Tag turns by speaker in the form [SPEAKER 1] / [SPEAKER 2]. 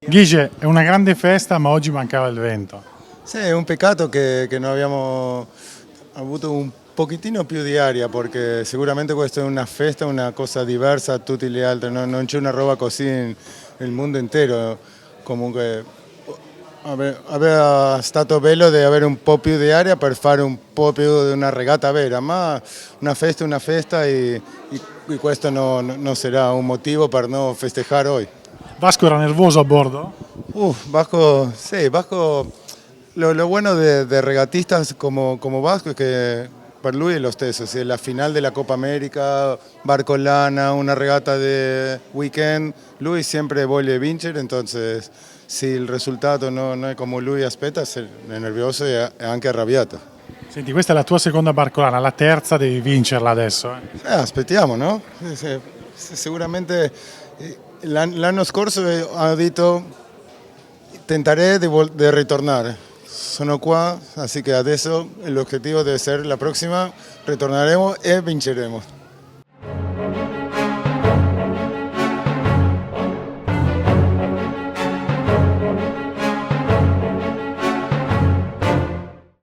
[SPEAKER 1] Guige, è una grande festa, ma oggi mancava il vento.
[SPEAKER 2] Sì, è un peccato che non abbiamo avuto un pochettino più di aria, perché sicuramente questa è una festa, una cosa diversa da tutte le altre, non c'è una roba così nel mondo intero. Comunque aveva stato bello di avere un po' più di aria per fare un po' più di una regata vera, ma una festa è una festa e questo non sarà un motivo per non festeggiare oggi.
[SPEAKER 1] Vasco era nervoso a bordo?
[SPEAKER 2] Vasco, sí, Vasco, lo bueno de regatistas como Vasco es que per lui è lo stesso, si è la final della Coppa America, Barcolana, una regata de weekend, lui sempre vuole vincere, entonces se il risultato non è come lui aspetta, è nervoso e anche arrabbiato.
[SPEAKER 1] Senti, questa è la tua seconda barcolana, la terza devi vincerla adesso.
[SPEAKER 2] Aspettiamo, no? Sicuramente l'anno scorso ho detto tentaré de ritornare. Sono qua, así que adesso l'obiettivo deve essere la prossima, ritorneremo e vinceremo.